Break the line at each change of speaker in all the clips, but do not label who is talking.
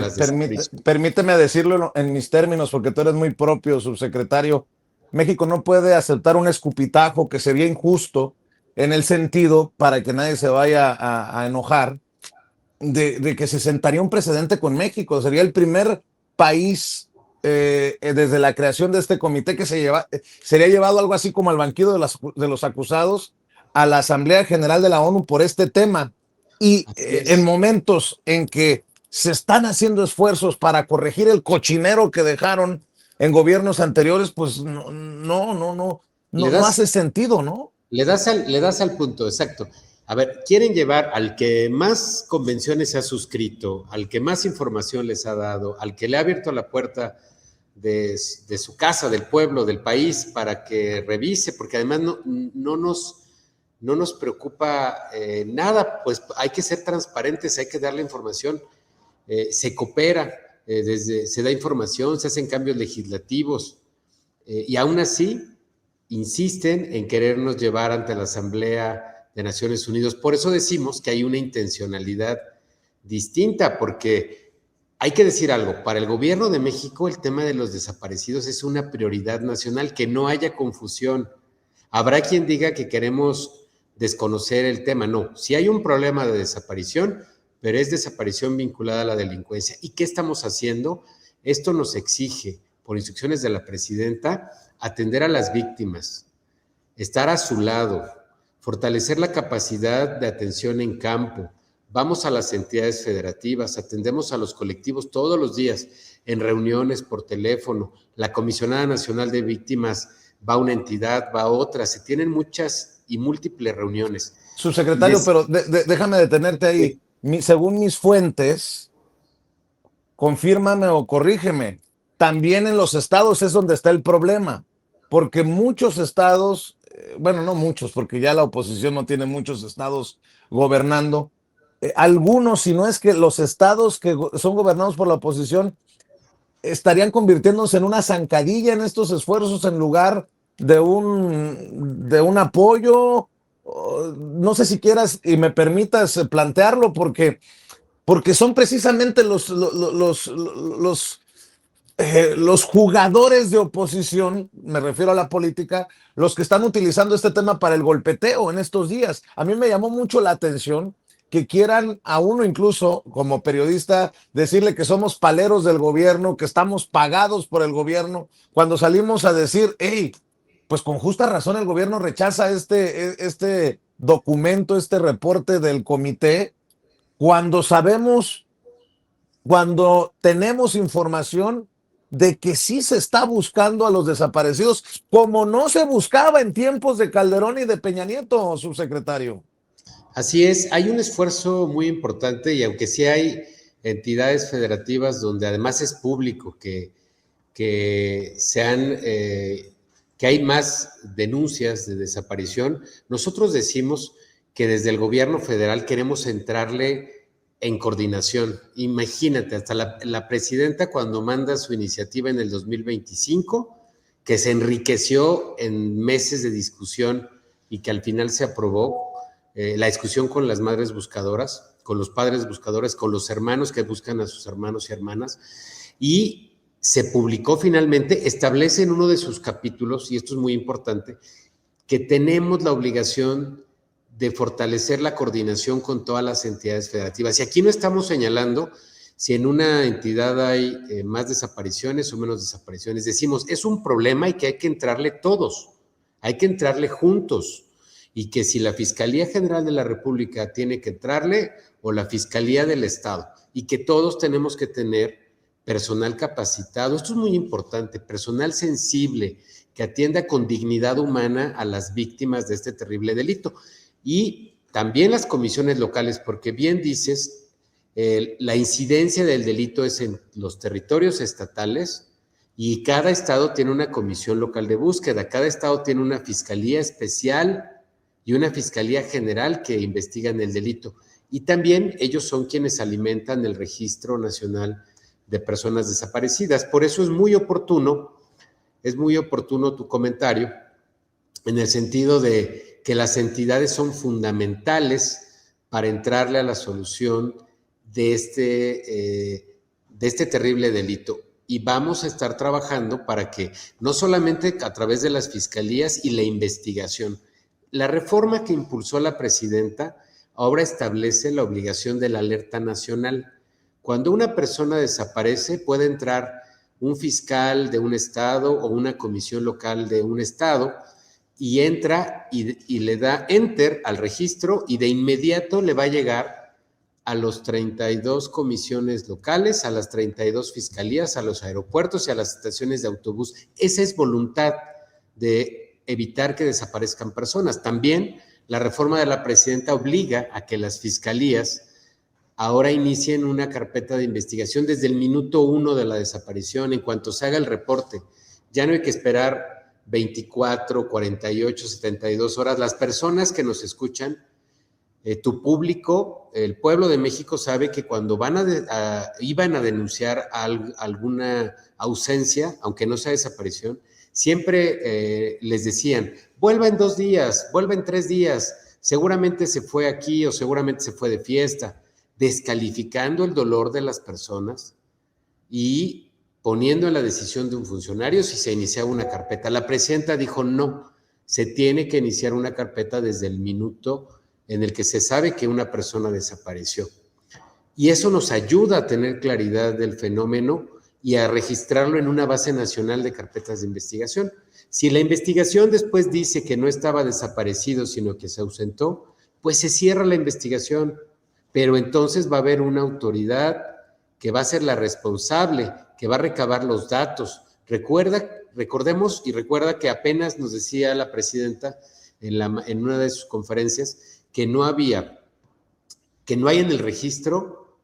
las desapariciones.
Permíteme decirlo en mis términos, porque tú eres muy propio, subsecretario. México no puede aceptar un escupitajo que sería injusto en el sentido, para que nadie se vaya a enojar, de que se sentaría un precedente con México. Sería el primer país desde la creación de este comité que sería llevado algo así como al banquillo de los acusados a la Asamblea General de la ONU por este tema. Y
Así
en
es.
momentos en que se están haciendo esfuerzos para corregir el cochinero que dejaron en gobiernos anteriores, pues
Le
no
das,
hace sentido, ¿no?
le das al punto, exacto. A ver, quieren llevar al que más convenciones se ha suscrito, al que más información les ha dado, al que le ha abierto la puerta de su casa, del pueblo, del país, para que revise, porque además no nos preocupa nada, pues hay que ser transparentes, hay que dar la información, se coopera, se da información, se hacen cambios legislativos, y aún así insisten en querernos llevar ante la Asamblea de Naciones Unidas. Por eso decimos que hay una intencionalidad distinta, porque hay que decir algo, para el gobierno de México el tema de los desaparecidos es una prioridad nacional, que no haya confusión. Habrá quien diga que queremos desconocer el tema, no, si hay un problema de desaparición, pero es desaparición vinculada a la delincuencia. ¿Y qué estamos haciendo? Esto nos exige, por instrucciones de la presidenta, atender a las víctimas, estar a su lado, fortalecer la capacidad de atención en campo. Vamos a las entidades federativas, atendemos a los colectivos todos los días, en reuniones por teléfono. La Comisionada Nacional de Víctimas va a una entidad, va a otra, se tienen muchas y múltiples reuniones.
Subsecretario, pero déjame detenerte ahí.
Sí.
Según mis fuentes, confírmame o corrígeme, también en los estados es donde está el problema, porque muchos estados, bueno, no muchos, porque ya la oposición no tiene muchos estados gobernando, algunos, si no es que los estados que son gobernados por la oposición, estarían convirtiéndose en una zancadilla en estos esfuerzos en lugar de un apoyo. No sé si quieras y me permitas plantearlo, porque son precisamente los jugadores de oposición, me refiero a la política, los que están utilizando este tema para el golpeteo en estos días. A mí me llamó mucho la atención que quieran a uno, incluso como periodista, decirle que somos paleros del gobierno, que estamos pagados por el gobierno, cuando salimos a decir, hey, pues con justa razón el gobierno rechaza este documento, este reporte del comité, cuando sabemos, cuando tenemos información de que sí se está buscando a los desaparecidos, como no se buscaba en tiempos de Calderón y de Peña Nieto, subsecretario.
Así es, hay un esfuerzo muy importante, y aunque sí hay entidades federativas donde además es público que que hay más denuncias de desaparición, nosotros decimos que desde el gobierno federal queremos entrarle en coordinación. Imagínate, hasta la presidenta, cuando manda su iniciativa en el 2025, que se enriqueció en meses de discusión y que al final se aprobó, la discusión con las madres buscadoras, con los padres buscadores, con los hermanos que buscan a sus hermanos y hermanas, y se publicó finalmente, establece en uno de sus capítulos, y esto es muy importante, que tenemos la obligación de fortalecer la coordinación con todas las entidades federativas. Y aquí no estamos señalando si en una entidad hay más desapariciones o menos desapariciones. Decimos, es un problema y que hay que entrarle todos, hay que entrarle juntos, y que si la Fiscalía General de la República tiene que entrarle, o la Fiscalía del Estado, y que todos tenemos que tener personal capacitado. Esto es muy importante, personal sensible, que atienda con dignidad humana a las víctimas de este terrible delito. Y también las comisiones locales, porque bien dices, la incidencia del delito es en los territorios estatales, y cada estado tiene una comisión local de búsqueda, cada estado tiene una fiscalía especial y una fiscalía general que investigan el delito. Y también ellos son quienes alimentan el Registro Nacional de Personas Desaparecidas. Por eso es muy oportuno tu comentario, en el sentido de que las entidades son fundamentales para entrarle a la solución de de este terrible delito. Y vamos a estar trabajando para que no solamente a través de las fiscalías y la investigación. La reforma que impulsó la presidenta ahora establece la obligación de la alerta nacional. Cuando una persona desaparece, puede entrar un fiscal de un estado o una comisión local de un estado y entra y le da enter al registro y de inmediato le va a llegar a los 32 comisiones locales, a las 32 fiscalías, a los aeropuertos y a las estaciones de autobús. Esa es voluntad de evitar que desaparezcan personas. También la reforma de la presidenta obliga a que las fiscalías ahora inicien una carpeta de investigación desde el minuto 1 de la desaparición, en cuanto se haga el reporte. Ya no hay que esperar 24, 48, 72 horas. Las personas que nos escuchan, tu público, el pueblo de México sabe que cuando iban a denunciar alguna ausencia, aunque no sea desaparición, siempre les decían, vuelva en 2 días, vuelva en 3 días, seguramente se fue aquí o seguramente se fue de fiesta, descalificando el dolor de las personas y poniendo en la decisión de un funcionario si se iniciaba una carpeta. La presidenta dijo no, se tiene que iniciar una carpeta desde el minuto en el que se sabe que una persona desapareció. Y eso nos ayuda a tener claridad del fenómeno y a registrarlo en una base nacional de carpetas de investigación. Si la investigación después dice que no estaba desaparecido, sino que se ausentó, pues se cierra la investigación, pero entonces va a haber una autoridad que va a ser la responsable, que va a recabar los datos. Recordemos y recuerda que apenas nos decía la presidenta en una de sus conferencias que no hay en el registro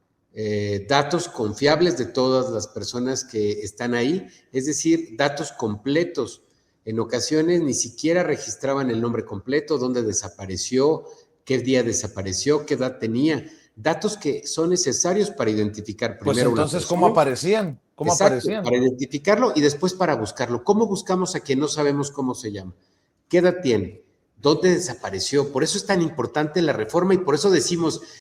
datos confiables de todas las personas que están ahí, es decir, datos completos. En ocasiones ni siquiera registraban el nombre completo, dónde desapareció, qué día desapareció, qué edad tenía, datos que son necesarios para identificar primero
pues entonces,
una persona.
¿cómo aparecían? ¿Cómo
Exacto,
aparecían?
para identificarlo y después para buscarlo. ¿Cómo buscamos a quien no sabemos cómo se llama? ¿Qué edad tiene? ¿Dónde desapareció? Por eso es tan importante la reforma y por eso decimos